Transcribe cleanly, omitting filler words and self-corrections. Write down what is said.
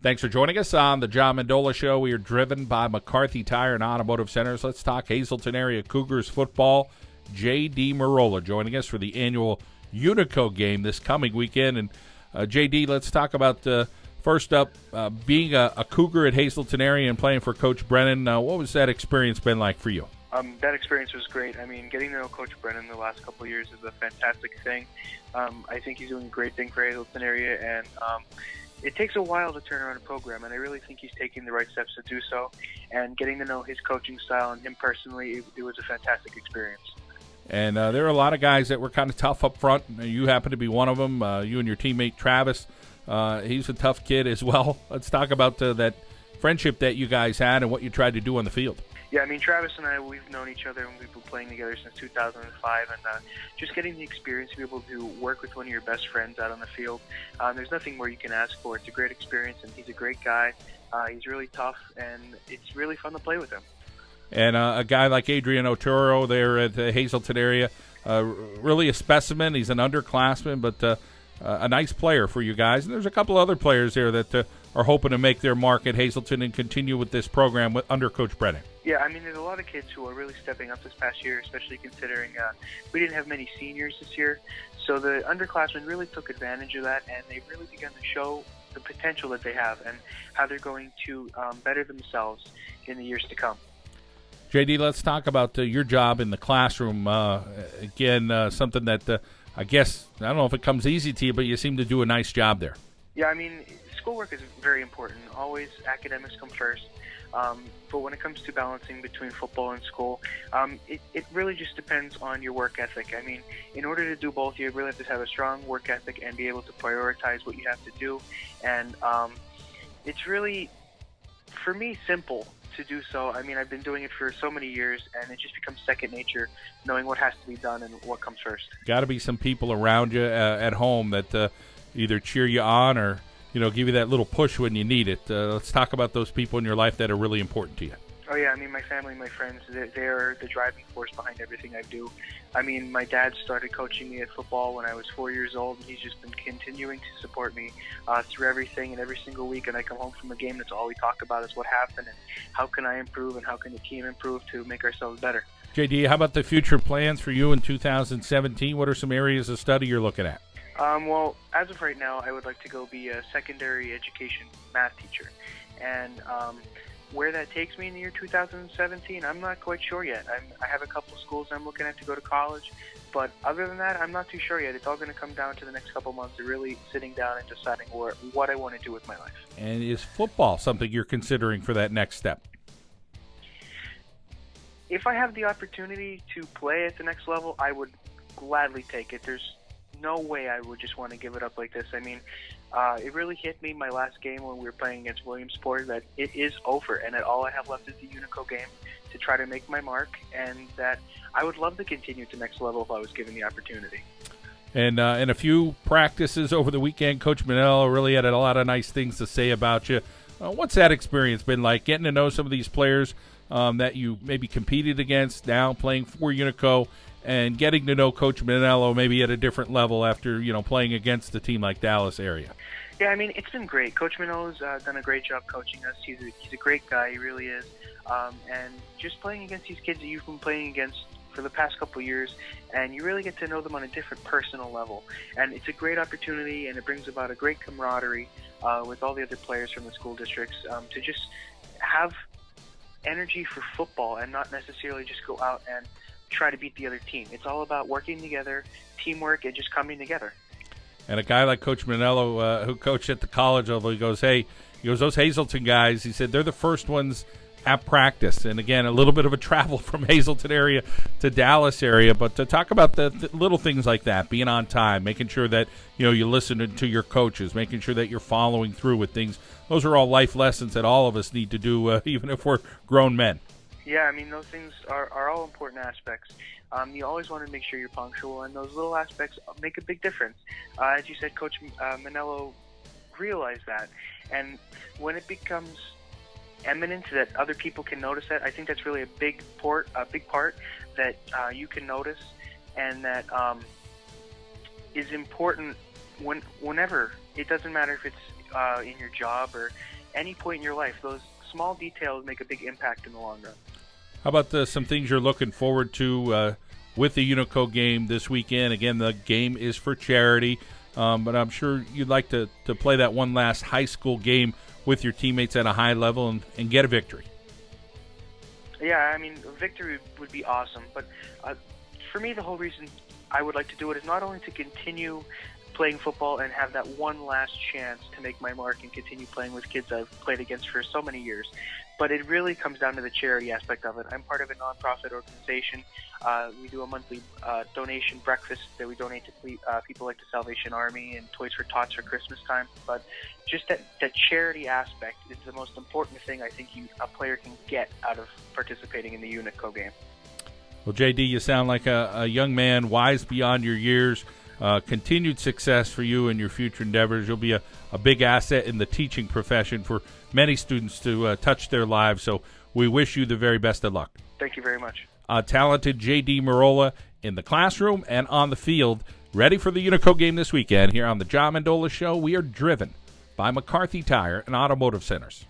Thanks for joining us on the John Mendola Show. We are driven by McCarthy Tire and Automotive Centers. Let's talk Hazleton Area Cougars football. JD Merola joining us for the annual Unico game this coming weekend. And JD, let's talk about first up, being a Cougar at Hazleton Area and playing for Coach Brennan. What was that experience been like for you? That experience was great. I mean, getting to know Coach Brennan the last couple of years is a fantastic thing. I think he's doing a great thing for Hazleton Area, and it takes a while to turn around a program, and I really think he's taking the right steps to do so. And getting to know his coaching style and him personally, it was a fantastic experience. And there are a lot of guys that were kind of tough up front. You happen to be one of them. You and your teammate Travis, he's a tough kid as well. Let's talk about that friendship that you guys had and what you tried to do on the field. Yeah, I mean, Travis and I, we've known each other and we've been playing together since 2005, and just getting the experience to be able to work with one of your best friends out on the field, there's nothing more you can ask for. It's a great experience, and he's a great guy. He's really tough, and it's really fun to play with him. And a guy like Adrian Otero there at the Hazleton Area, really a specimen. He's an underclassman, but a nice player for you guys. And there's a couple other players there that are hoping to make their mark at Hazleton and continue with this program under Coach Brennan. Yeah, I mean, there's a lot of kids who are really stepping up this past year, especially considering we didn't have many seniors this year. So the underclassmen really took advantage of that, and they really began to show the potential that they have and how they're going to better themselves in the years to come. JD, let's talk about your job in the classroom. Again, something that I guess, I don't know if it comes easy to you, but you seem to do a nice job there. Yeah, I mean, schoolwork is very important. Always academics come first. But when it comes to balancing between football and school, it really just depends on your work ethic. I mean, in order to do both, you really have to have a strong work ethic and be able to prioritize what you have to do. And it's really, for me, simple to do so. I mean, I've been doing it for so many years, and it just becomes second nature, knowing what has to be done and what comes first. Got to be some people around you at home that either cheer you on or give you that little push when you need it. Let's talk about those people in your life that are really important to you. Oh, yeah. I mean, my family, my friends, they're the driving force behind everything I do. I mean, my dad started coaching me at football when I was 4 years old, and he's just been continuing to support me through everything and every single week. And I come home from a game, that's all we talk about is what happened and how can I improve and how can the team improve to make ourselves better. JD, how about the future plans for you in 2017? What are some areas of study you're looking at? Well, as of right now, I would like to go be a secondary education math teacher. And where that takes me in the year 2017, I'm not quite sure yet. I have a couple of schools I'm looking at to go to college. But other than that, I'm not too sure yet. It's all going to come down to the next couple of months of really sitting down and deciding what I want to do with my life. And is football something you're considering for that next step? If I have the opportunity to play at the next level, I would gladly take it. There's no way I would just want to give it up like this. I mean, it really hit me my last game when we were playing against Williamsport that it is over and that all I have left is the Unico game to try to make my mark, and that I would love to continue to the next level if I was given the opportunity. And in a few practices over the weekend, Coach Mendola really had a lot of nice things to say about you. What's that experience been like, getting to know some of these players that you maybe competed against, now playing for Unico, and getting to know Coach Mendola maybe at a different level after, playing against a team like Dallas Area? Yeah, I mean, it's been great. Coach Menola's done a great job coaching us. He's a great guy. He really is. And just playing against these kids that you've been playing against for the past couple of years, and you really get to know them on a different personal level. And it's a great opportunity, and it brings about a great camaraderie with all the other players from the school districts to just have energy for football and not necessarily just go out and try to beat the other team. It's all about working together, teamwork, and just coming together. And a guy like Coach Mendola, who coached at the college level, he goes, those Hazleton guys, he said, they're the first ones at practice. And again, a little bit of a travel from Hazleton area to Dallas area, but to talk about the little things like that, being on time, making sure that you listen to your coaches, making sure that you're following through with things. Those are all life lessons that all of us need to do, even if we're grown men. Yeah, I mean, those things are all important aspects. You always want to make sure you're punctual, and those little aspects make a big difference. As you said, Coach Mendola realized that. And when it becomes eminent that other people can notice that, I think that's really a big part that you can notice, and that is important whenever. It doesn't matter if it's in your job or any point in your life, those small details make a big impact in the long run. How about some things you're looking forward to with the Unico game this weekend? Again, the game is for charity, but I'm sure you'd like to play that one last high school game with your teammates at a high level and get a victory. Yeah, I mean, a victory would be awesome. But for me, the whole reason I would like to do it is not only to continue playing football and have that one last chance to make my mark and continue playing with kids I've played against for so many years, but it really comes down to the charity aspect of it. I'm part of a nonprofit organization. We do a monthly donation breakfast that we donate to people like the Salvation Army and Toys for Tots for Christmas time. But just that charity aspect is the most important thing I think a player can get out of participating in the Unico game. Well, JD, you sound like a young man, wise beyond your years. Continued success for you and your future endeavors. You'll be a big asset in the teaching profession for many students to touch their lives. So we wish you the very best of luck. Thank you very much. Talented JD Merola in the classroom and on the field, ready for the Unico game this weekend. Here on the John Mendola Show, we are driven by McCarthy Tire and Automotive Centers.